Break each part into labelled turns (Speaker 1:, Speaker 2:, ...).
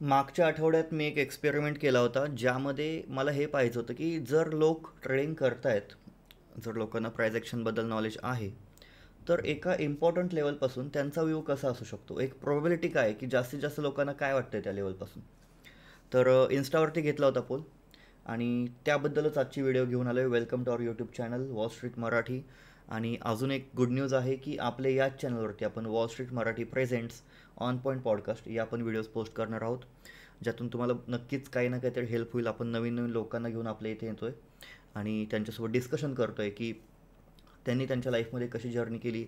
Speaker 1: मागच्या आठवड्यात मी एक एक्सपेरिमेंट केला होता, ज्यामध्ये मला हे पाहायचं होतं की जर लोक ट्रेडिंग करतायत, जर लोकांना प्राइस ॲक्शनबद्दल नॉलेज आहे, तर एका इम्पॉर्टंट लेवलपासून त्यांचा व्ह्यू कसा असू शकतो, एक प्रोबॅबिलिटी काय आहे की जास्तीत जास्त लोकांना काय वाटतंय त्या लेवलपासून. तर इन्स्टावरती घेतला होता पोल, आणि त्याबद्दलच आजची व्हिडिओ घेऊन आलो आहे. Welcome to our YouTube channel Wall Street Marathi. आणि अजून एक गुड न्यूज आहे की आपल्या याच चॅनलवरती आपण wall Street Marathi presents on point podcast या आपण व्हिडिओज पोस्ट करणार आहोत, ज्यातून तुम्हाला नक्कीच काही ना काहीतरी हेल्प होईल. आपण नवीन नवीन लोकांना घेऊन आपल्या इथे येतो आहे आणि त्यांच्यासोबत डिस्कशन करतो आहे की त्यांनी त्यांच्या लाईफमध्ये कशी जर्नी केली,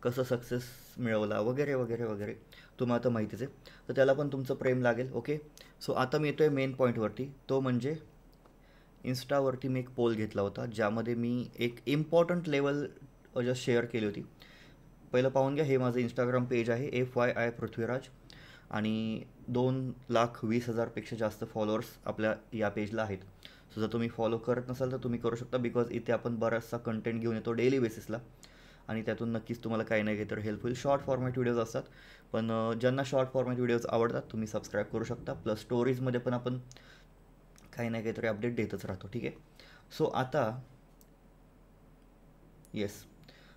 Speaker 1: कसं सक्सेस मिळवला, वगैरे वगैरे वगैरे. तुम्हाला आता माहितीच आहे, तर त्याला पण तुमचं प्रेम लागेल. ओके, सो आता मी येतो आहे मेन पॉईंटवरती, तो म्हणजे इन्स्टावरती मी एक पोल घेतला होता, ज्यामध्ये मी एक इम्पॉर्टंट लेवल जस्ट शेअर केली होती. पहिलं पाहून घ्या, हे माझं इंस्टाग्राम पेज आहे FYI पृथ्वीराज, आणि 2,20,000पेक्षा जास्त फॉलोअर्स आपल्या या पेजला आहेत. सो जर तुम्ही फॉलो करत नसाल तर तुम्ही करू शकता, बिकॉज इथे आपण बराचसा कंटेंट घेऊन येतो डेली बेसिसला, आणि त्यातून नक्कीच तुम्हाला काही ना काही तर हेल्प होईल. शॉर्ट फॉर्मॅट व्हिडिओज असतात, पण ज्यांना शॉर्ट फॉर्मॅट व्हिडिओज आवडतात तुम्ही सबस्क्राईब करू शकता. प्लस स्टोरीजमध्ये पण आपण काही ना काहीतरी अपडेट देतच राहतो. ठीक आहे, सो आता येस,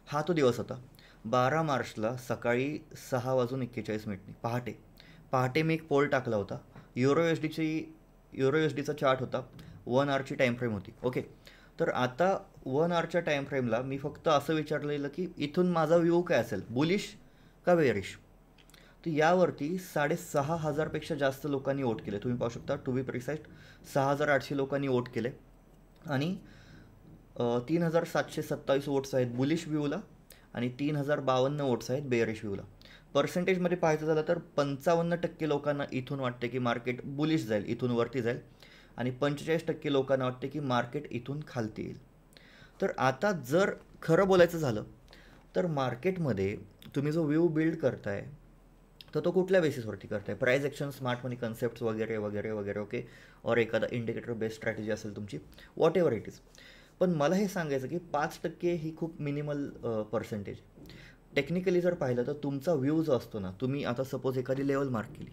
Speaker 1: हा तो दिवस होता 12 मार्चला सकाळी 6:41 पहाटे. पहाटे मी एक पोल टाकला होता. युरो एस डीचा चार्ट होता, 1 आवरची टाईम फ्रेम होती. ओके, तर आता 1 आवरच्या टाईम फ्रेमला मी फक्त असं विचारलेलं की इथून माझा व्ह्यू काय असेल, बुलिश का बेअरिश. तर यावरती 6,500पेक्षा जास्त लोकांनी वोट केले. तुम्ही पाहू शकता, टू बी प्रिसाईज 6,800 लोकांनी वोट केले, आणि 3,727 वोट्स आहेत बुलिश व्ह्यूला, आणि 3,052 वोट्स आहेत बेअरिश व्ह्यूला. पर्सेंटेजमध्ये पाहायचं झालं तर 55% लोकांना इथून वाटते की मार्केट बुलिश जाईल, इथून वरती जाईल, आणि 45% लोकांना वाटते की मार्केट इथून खालती येईल. तर आता जर खरं बोलायचं झालं तर मार्केटमध्ये तुम्ही जो व्ह्यू बिल्ड करताय, तर तो कुठल्या बेसिसवरती करताय, प्राइस ॲक्शन, स्मार्ट मनी कन्सेप्ट वगैरे वगैरे वगैरे. ओके, और एखादा इंडिकेटर बेस्ड स्ट्रॅटेजी असेल तुमची, वॉट एव्हर इट इज. पण मला हे सांगायचं की 5% ही खूप मिनिमल पर्सेंटेज. टेक्निकली जर पाहिलं तर तुमचा व्ह्यू जो असतो ना, तुम्ही आता सपोज एखादी लेवल मार्क केली,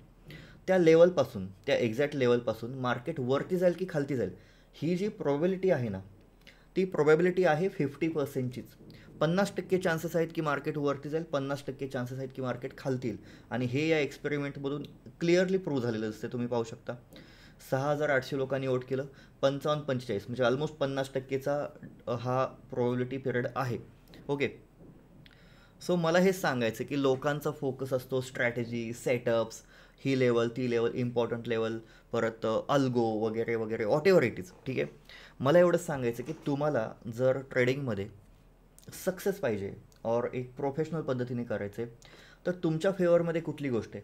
Speaker 1: त्या लेवलपासून, त्या एक्झॅक्ट लेवलपासून मार्केट वरती जाईल की खालती जाईल, ही जी प्रोबॅबिलिटी आहे ना, ती प्रोबॅबिलिटी आहे 50%चीच. 50% चान्सेस आहेत की मार्केट वरती जाईल, 50% चान्सेस आहेत की मार्केट खालती येईल. आणि हे या एक्सपेरिमेंटमधून क्लिअरली प्रूव्ह झालेलं असते. तुम्ही पाहू शकता, 6,800 लोकांनी वोट केलं, 55-45 म्हणजे ऑलमोस्ट 50%चा हा प्रोबॅबिलिटी पिरियड आहे. ओके, सो मला हेच सांगायचं की लोकांचा फोकस असतो स्ट्रॅटेजी, सेटअप्स, ही लेवल ती लेवल, इम्पॉर्टंट लेवल, परत अल्गो वगैरे वगैरे, वॉट एव्हर इट इज. ठीक आहे, मला एवढंच सांगायचं की तुम्हाला जर ट्रेडिंगमध्ये सक्सेस पाहिजे, और एक प्रोफेशनल पद्धतीने करायचं आहे, तर तुमच्या फेवरमध्ये कुठली गोष्ट आहे,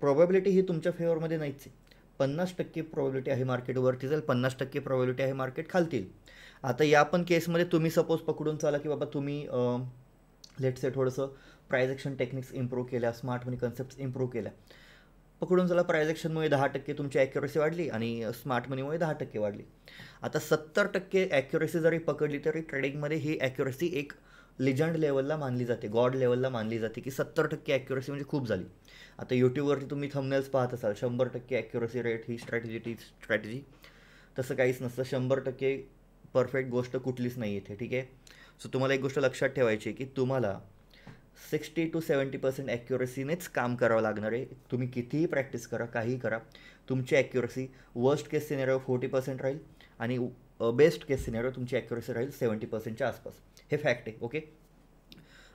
Speaker 1: प्रोबॅबिलिटी ही तुमच्या फेवरमध्ये नाहीच आहे. 50% प्रोबॅबिलिटी आहे मार्केट वरती जाईल, 50% प्रोबॅबिलिटी आहे मार्केट खालती येईल. आता या पण केसमध्ये तुम्ही सपोज पकडून चाला की बाबा तुम्ही लेट से थोडंसं प्राइस ॲक्शन टेक्निक्स इम्प्रूव्ह केल्या, स्मार्ट मनी कन्सेप्ट इम्प्रूव्ह केल्या, पकडून चला प्राइस ॲक्शनमुळे 10% तुमची ॲक्युरेसी वाढली आणि स्मार्ट मनीमुळे 10% वाढली. आता 70% ॲक्युरेसी जरी पकडली तरी ट्रेडिंगमध्ये ही ॲक्युरेसी एक लिजंड लेवलला मानली जाते, गॉड लेवलला मानली जाते की 70% ॲक्युरेसी म्हणजे खूप झाली. आता यूट्यूबवरती तुम्ही थंबनेल्स पाहत असाल, 100% ॲक्युरेसी रेट ही स्ट्रॅटेजी, ती स्ट्रॅटेजी. तसं काहीच नसतं, 100% परफेक्ट गोष्ट कुठलीच नाही इथे. ठीक आहे, सो तुम्हाला एक गोष्ट लक्षात ठेवायची आहे की तुम्हाला 60-70% ॲक्युरेसीनेच काम करावं लागणार आहे. तुम्ही कितीही प्रॅक्टिस करा, काहीही करा, तुमची ॲक्युरेसी वर्स्ट केस सिनेरिओ 40% राहील, आणि बेस्ट केस सिनेरिओ तुमची ॲक्युरेसी राहील 70%च्या आसपास. हे फॅक्ट आहे. ओके,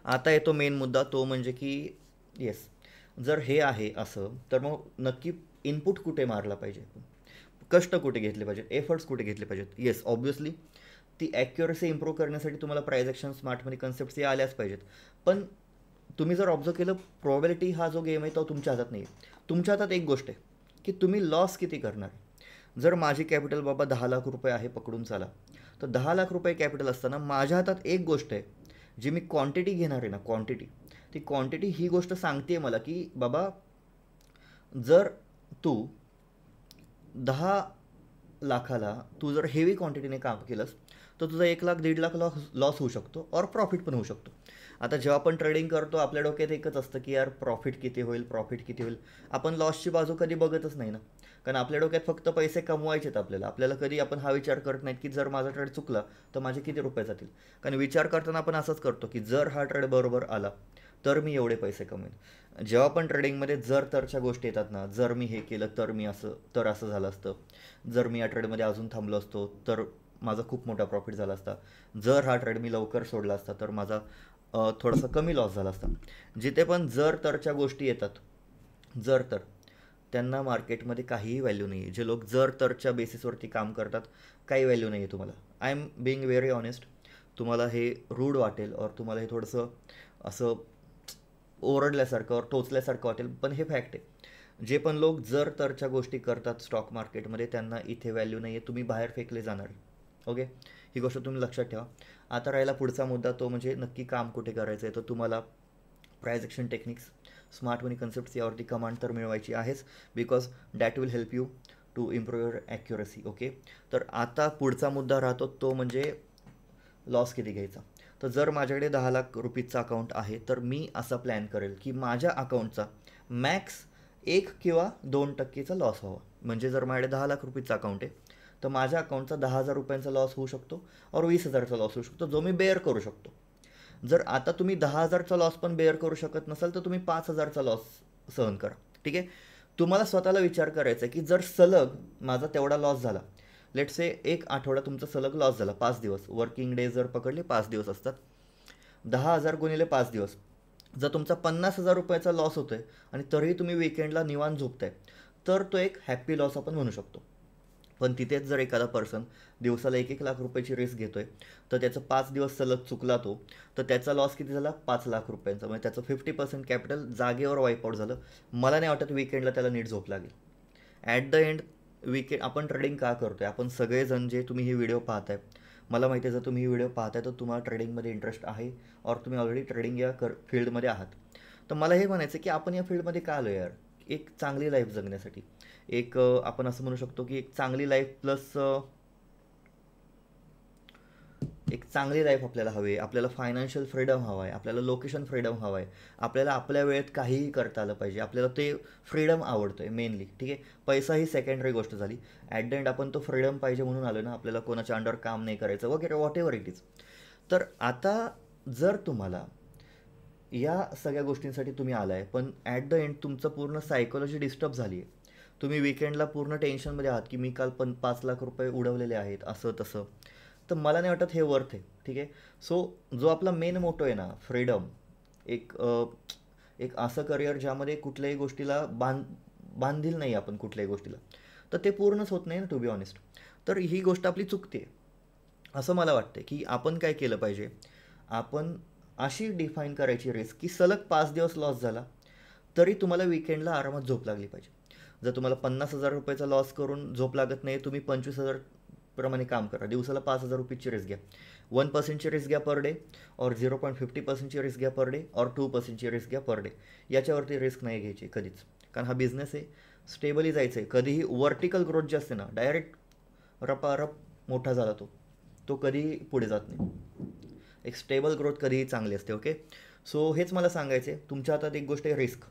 Speaker 1: आता येतो मेन मुद्दा, तो म्हणजे की येस, जर हे आहे असं, तर मग नक्की इनपुट कुठे मारला पाहिजे, कष्ट कुठे घेतले पाहिजेत, एफर्ट्स कुठे घेतले पाहिजेत. येस, ऑब्व्हियसली ती ॲक्युरेसी इम्प्रूव्ह करण्यासाठी तुम्हाला price action, smart money concepts या आल्याच पाहिजेत. पण तुम्ही जर ऑब्झर्व केलं, प्रोबॅबिलिटी हा जो गेम आहे तो तुमच्या हातात नाही आहे. तुमच्या हातात एक गोष्ट आहे की तुम्ही लॉस किती करणार. जर माझी कॅपिटल बाबा 10 लाख रुपये आहे पकडून चाला, तर 10 लाख रुपये कॅपिटल असताना माझ्या हातात एक गोष्ट आहे, जी मी क्वांटिटी घेणार आहे ना, क्वांटिटी, ती क्वांटिटी ही गोष्ट सांगते मला की बाबा, जर तू 10 लाखाला तू जर हेवी क्वांटिटीने काम केलंस, तर तुझा 1 लाख 1.5 लाख लॉस होऊ शकतो, और प्रॉफिट पण होऊ शकतो. आता जेव्हा आपण ट्रेडिंग करतो आपल्या डोक्यात एकच असतं की यार प्रॉफिट किती होईल, प्रॉफिट किती होईल. आपण लॉसची बाजू कधी बघतच नाही ना, कारण आपल्या डोक्यात फक्त पैसे कमवायचेत आपल्याला. आपल्याला कधी आपण हा विचार करत नाहीत की जर माझा ट्रेड चुकला तर माझे किती रुपये जातील. कारण विचार करताना आपण असंच करतो की जर हा ट्रेड बरोबर आला तर मी एवढे पैसे कमवेन. जेव्हा पण ट्रेडिंगमध्ये जर तरच्या गोष्टी येतात ना, जर मी हे केलं तर मी असं, तर असं झालं असतं, जर मी या ट्रेडमध्ये अजून थांबलो असतो तर माझा खूप मोठा प्रॉफिट झाला असता, जर हा ट्रेड मी लवकर सोडला असता तर माझा थोडासा कमी लॉस झाला असता. जिथे पण जर तरच्या गोष्टी येतात, जर तर, त्यांना मार्केटमध्ये काहीही व्हॅल्यू नाही आहे. जे लोक जर तरच्या बेसिसवरती काम करतात, काही व्हॅल्यू नाही आहे तुम्हाला. I am being very honest. तुम्हाला हे रूड वाटेल और तुम्हाला हे थोडंसं असं ओरडल्यासारखं और टोचल्यासारखं वाटेल, पण हे फॅक्ट आहे. जे पण लोक जर तरच्या गोष्टी करतात स्टॉक मार्केटमध्ये त्यांना इथे व्हॅल्यू नाही आहे, तुम्ही बाहेर फेकले जाणार. ओके, ही गोष्ट तुम्ही लक्षात ठेवा. आता राहिला पुढचा मुद्दा, तो म्हणजे नक्की काम कुठे करायचं आहे. तर तुम्हाला price action techniques, smart money concepts यावरती कमांड तर मिळवायची आहेच, because that will help you to improve your accuracy. Okay, तर आता पुढचा मुद्दा राहतो तो म्हणजे लॉस किती घ्यायचा. तर जर माझ्याकडे 10 लाख रुपीजचा अकाउंट आहे तर मी असा प्लॅन करेल की माझ्या अकाउंटचा मॅक्स 1 किंवा 2% लॉस हवा. म्हणजे जर माझ्याकडे 10 लाख रुपीजचा अकाउंट आहे तर माझ्या अकाउंटचा 10,000 रुपयांचा लॉस होऊ शकतो और 20,000चा लॉस होऊ शकतो, जो मी बेअर करू शकतो. जर आता तुम्ही 10,000चा लॉस पण बेअर करू शकत नसाल तर तुम्ही 5,000चा लॉस सहन करा. ठीक आहे, तुम्हाला स्वतःला विचार करायचा आहे की जर सलग माझा तेवढा लॉस झाला, लेट से एक आठवडा तुमचा सलग लॉस झाला, 5 दिवस वर्किंग डे जर पकडले 5 दिवस असतात, 10,000 गुणिले 5 दिवस, जर तुमचा 50,000 रुपयाचा लॉस होतोय आणि तरीही तुम्ही विकेंडला निवांत झोपताय, तर तो एक हॅप्पी लॉस आपण म्हणू शकतो. पण तिथेच जर एखादा पर्सन दिवसाला 1-1 लाख रुपयाची रिस्क घेतोय तर त्याचं 5 दिवस सलग चुकला तो, तर त्याचा लॉस किती झाला, 5 लाख रुपयांचा. म्हणजे त्याचं 50% कॅपिटल जागेवर वाईपआउट झालं. मला नाही वाटत विकेंडला त्याला नीट झोप लागेल. ॲट द एंड विकेंड आपण ट्रेडिंग का करतोय, आपण सगळेजण जे तुम्ही ही व्हिडिओ पाहताय, मला माहिती आहे जर तुम्ही ही व्हिडिओ पाहताय तर तुम्हाला ट्रेडिंगमध्ये इंटरेस्ट आहे और तुम्ही ऑलरेडी ट्रेडिंग या फील्डमध्ये आहात. तर मला हे म्हणायचं की आपण या फील्डमध्ये का आलो यार, एक चांगली लाईफ जगण्यासाठी. एक आपण असं म्हणू शकतो की एक चांगली लाईफ प्लस एक चांगली लाईफ आपल्याला हवी आहे. आपल्याला फायनान्शियल फ्रीडम हवा आहे, आपल्याला लोकेशन फ्रीडम हवा आहे, आपल्याला आपल्या वेळेत काहीही करता आलं पाहिजे, आपल्याला ते फ्रीडम आवडतं आहे मेनली. ठीक आहे, पैसा ही सेकंडरी गोष्ट झाली. ॲट द एंड आपण तो फ्रीडम पाहिजे म्हणून आलो ना, आपल्याला कोणाच्या अंडर काम नाही करायचं वगैरे, वॉट एव्हर इट इज. तर आता जर तुम्हाला या सगळ्या गोष्टींसाठी तुम्ही आला आहे पण ॲट द एंड तुमचं पूर्ण सायकोलॉजी डिस्टर्ब झाली आहे, तुम्ही विकेंडला पूर्ण टेन्शनमध्ये आहात की मी काल 5 लाख रुपये उडवलेले आहेत असं तसं, तर मला नाही वाटत हे वर्थ आहे. ठीक आहे, सो जो आपला मेन मोटो आहे ना, फ्रीडम, एक एक असं करिअर ज्यामध्ये कुठल्याही गोष्टीला बांधील नाही आपण कुठल्याही गोष्टीला, तर ते पूर्णच होत नाही ना, टू बी ऑनेस्ट. तर ही गोष्ट आपली चुकते. असं मला वाटतं की आपण काय केलं पाहिजे, आपण अशी डिफाईन करायची रिस्क की सलग 5 दिवस लॉस झाला तरी तुम्हाला विकेंडला आरामात झोप लागली पाहिजे. जर तुम्हाला 50,000 रुपयाचा लॉस करून झोप लागत नाही, तुम्ही 25,000 प्रमाणे काम करा, दिवसाला 5,000 रुपीची रिस्क घ्या. 1%ची रिस्क घ्या पर डे और 0.50%ची रिस्क घ्या पर डे और 2%ची रिस्क घ्या पर डे. याच्यावरती रिस्क नाही घ्यायची कधीच, कारण हा बिझनेस आहे, स्टेबली जायचं आहे. कधीही वर्टिकल ग्रोथ जे असते ना, डायरेक्ट रपारप मोठा झाला तो तो कधीही पुढे जात नाही. एक स्टेबल ग्रोथ कधीही चांगली असते. ओके, सो हेच मला सांगायचं आहे. तुमच्या हातात एक गोष्ट आहे रिस्क,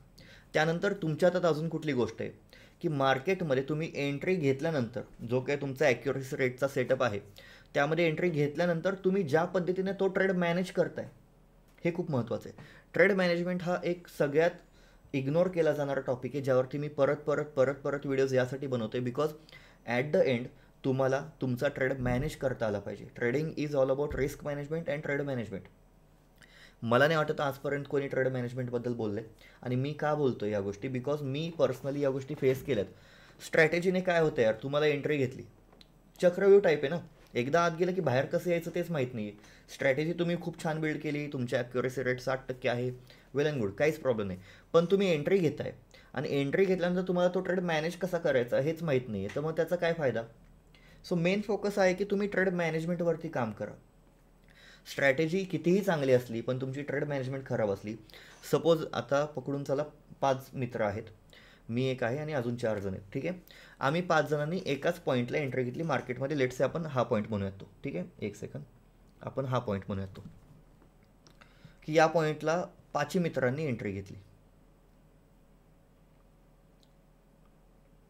Speaker 1: त्यानंतर तुमच्या हातात अजून कुठली गोष्ट आहे की मार्केटमध्ये तुम्ही एंट्री घेतल्यानंतर जो काही तुमचा ॲक्युरसी रेटचा सेटअप आहे त्यामध्ये एंट्री घेतल्यानंतर तुम्ही ज्या पद्धतीने तो ट्रेड मॅनेज करताय, हे खूप महत्त्वाचं आहे. ट्रेड मॅनेजमेंट हा एक सगळ्यात इग्नोर केला जाणारा टॉपिक आहे, ज्यावरती मी परत परत परत परत व्हिडिओज यासाठी बनवतो आहे, बिकॉज ॲट द एंड तुम्हाला तुमचा ट्रेड मॅनेज करता आला पाहिजे. Trading is all about risk management and trade management. मला नाही वाटत आजपर्यंत कोणी ट्रेड मॅनेजमेंटबद्दल बोलले, आणि मी का बोलतो या गोष्टी, बिकॉज मी पर्सनली या गोष्टी फेस केल्यात. स्ट्रॅटेजीने काय होतं यार, तुम्हाला एंट्री घेतली, चक्रव्यूह टाईप आहे ना, एकदा आत गेलं की बाहेर कसं यायचं तेच माहीत नाही आहे. स्ट्रॅटेजी तुम्ही खूप छान बिल्ड केली, तुमची ॲक्युरेसी रेट 60% आहे, वेल अँड गुड, काहीच प्रॉब्लेम नाही. पण तुम्ही एंट्री घेताय आणि एंट्री घेतल्यानंतर तुम्हाला तो ट्रेड मॅनेज कसा करायचा हेच माहीत नाही आहे, तर मग त्याचा काय फायदा. सो मेन फोकस आहे की तुम्ही ट्रेड मॅनेजमेंटवरती काम करा. स्ट्रॅटेजी कितीही चांगली असली पण तुमची ट्रेड मॅनेजमेंट खराब असली, सपोज आता पकडून चला 5 मित्र आहेत, मी एक आहे आणि अजून 4 जण आहेत. ठीक आहे, आम्ही 5 जणांनी एकाच पॉईंटला एंट्री घेतली मार्केटमध्ये. लेट्स से आपण हा पॉईंट म्हणूयात तो. ठीक आहे, एक सेकंड, आपण हा पॉईंट म्हणूयात तो की या पॉईंटला पाची मित्रांनी एंट्री घेतली.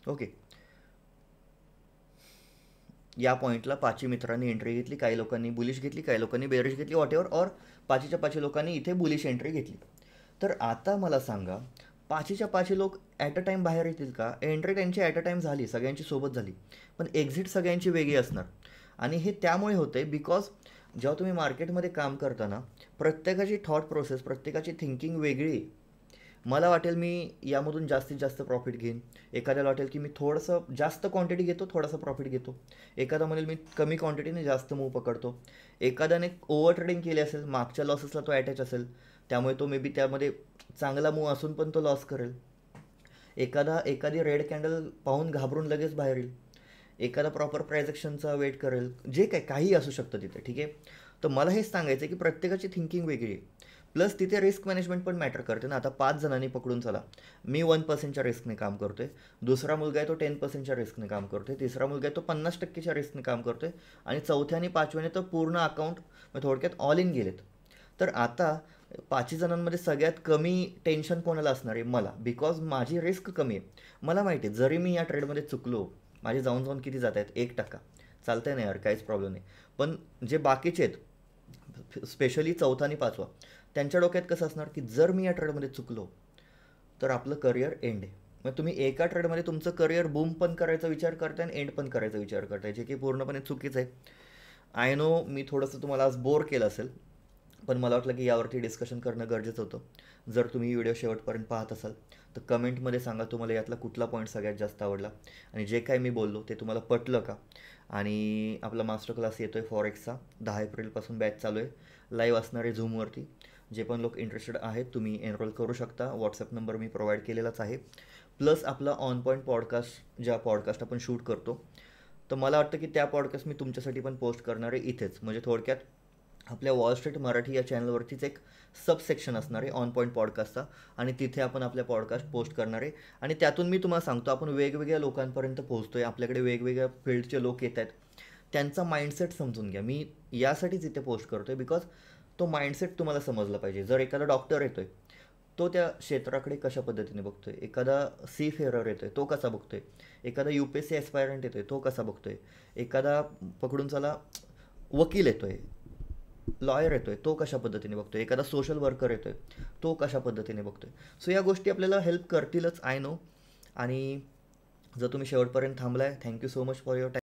Speaker 1: ओके, या पॉईंटला पाची मित्रांनी एंट्री घेतली. काही लोकांनी बुलिश घेतली, काही लोकांनी बेरिश घेतली, वॉट एव्हर, और पाचीच्या पाची लोकांनी इथे बुलिश एंट्री घेतली. तर आता मला सांगा, पाचीच्या पाची लोक ॲट अ टाईम बाहेर येतील का? एंट्री त्यांची ॲट अ टाईम झाली, सगळ्यांची सोबत झाली, पण एक्झिट सगळ्यांची वेगळी असणार. आणि हे त्यामुळे होते बिकॉज जेव्हा तुम्ही मार्केटमध्ये काम करताना प्रत्येकाची थॉट प्रोसेस, प्रत्येकाची थिंकिंग वेगळी. मला वाटेल मी यामधून जास्तीत जास्त प्रॉफिट घेईन, एखाद्याला वाटेल की मी थोडंसं जास्त क्वांटिटी घेतो, थोडासा प्रॉफिट घेतो, एखादा म्हणेल मी कमी क्वांटिटीने जास्त मूव पकडतो, एखाद्याने ओव्हर ट्रेडिंग केली असेल, मागच्या लॉसेसला तो अटॅच असेल, त्यामुळे तो मे बी त्यामध्ये चांगला मूव असून पण तो लॉस करेल, एखादी रेड कॅन्डल पाहून घाबरून लगेच बाहेर येईल, एखादा प्रॉपर प्राइस ॲक्शनचा वेट करेल, जे काही असू शकतं तिथे. ठीक आहे, तर मला हेच सांगायचं आहे की प्रत्येकाची थिंकिंग वेगळी आहे. प्लस तिथे रिस्क मॅनेजमेंट पण मॅटर करते ना. आता 5 जणांनी पकडून चला, मी 1% रिस्कने काम करतो आहे, दुसरा मुलगा आहे तो 10% रिस्कने काम करतो आहे, तिसरा मुलगा आहे तो 50% रिस्कने काम करतो आहे, आणि चौथ्या आणि पाचव्याने तर पूर्ण अकाउंट थोडक्यात ऑल इन गेलेत. तर आता 5 जणांमध्ये सगळ्यात कमी टेन्शन कोणाला असणार आहे? मला, बिकॉज माझी रिस्क कमी आहे. मला माहिती आहे जरी मी या ट्रेडमध्ये चुकलो, माझे जाऊन जाऊन किती जात आहेत, 1%, चालतंय ना यार, काहीच प्रॉब्लेम नाही. पण जे बाकीचे आहेत, स्पेशली चौथा आणि पाचवा, त्यांच्या डोक्यात कसं असणार की जर मी या ट्रेडमध्ये चुकलो तर आपलं करिअर एंड आहे. मग तुम्ही एका ट्रेडमध्ये तुमचं करिअर बूम पण करायचा विचार करताय आणि एंड पण करायचा विचार करताय, जे की पूर्णपणे चुकीचं आहे. आय नो मी थोडंसं तुम्हाला आज बोर केलं असेल, पण मला वाटलं की यावरती डिस्कशन करणं गरजेचं होतं. जर तुम्ही व्हिडिओ शेवटपर्यंत पाहत असाल तर कमेंटमध्ये सांगा तुम्हाला यातला कुठला पॉईंट सगळ्यात जास्त आवडला, आणि जे काही मी बोललो ते तुम्हाला पटलं का. आणि आपला मास्टर क्लास येतो आहे फॉरेक्सचा, 10 एप्रिलपासून बॅच चालू आहे, लाईव्ह असणार आहे झूमवरती. जे पण लोक इंटरेस्टेड आहेत तुम्ही एनरोल करू शकता. व्हॉट्सअप नंबर मी प्रोव्हाइड केलेलाच आहे. प्लस आपला ऑन पॉईंट पॉडकास्ट, ज्या पॉडकास्ट आपण शूट करतो, तर मला वाटतं की त्या पॉडकास्ट मी तुमच्यासाठी पण पोस्ट करणार आहे इथेच. म्हणजे थोडक्यात आपल्या वॉल स्ट्रीट मराठी या चॅनलवरतीच एक सबसेक्शन असणार आहे ऑन पॉईंट पॉडकास्टचा, आणि तिथे आपण आपल्या पॉडकास्ट पोस्ट करणार आहे. आणि त्यातून मी तुम्हाला सांगतो, आपण वेगवेगळ्या लोकांपर्यंत पोहोचतो आहे, आपल्याकडे वेगवेगळ्या फील्डचे लोक येत आहेत, त्यांचा माइंडसेट समजून घ्या. मी यासाठीच इथे पोस्ट करतो आहे बिकॉज तो माइंडसेट तुम्हाला समजला पाहिजे. जर एखादा डॉक्टर येतो आहे, तो त्या क्षेत्राकडे कशा पद्धतीने बघतो आहे, एखादा सी फेरर येतो आहे तो कसा बघतो आहे, एखादा UPSC ॲस्पायरंट येतो आहे तो कसा बघतो आहे, एखादा पकडून चला वकील येतो आहे, लॉयर येतो आहे तो कशा पद्धतीने बघतो आहे, एखादा सोशल वर्कर येतो आहे तो कशा पद्धतीने बघतो आहे. सो या गोष्टी आपल्याला हेल्प करतीलच, आय नो. आणि जर तुम्ही शेवटपर्यंत थांबलाय, thank you so much for your time.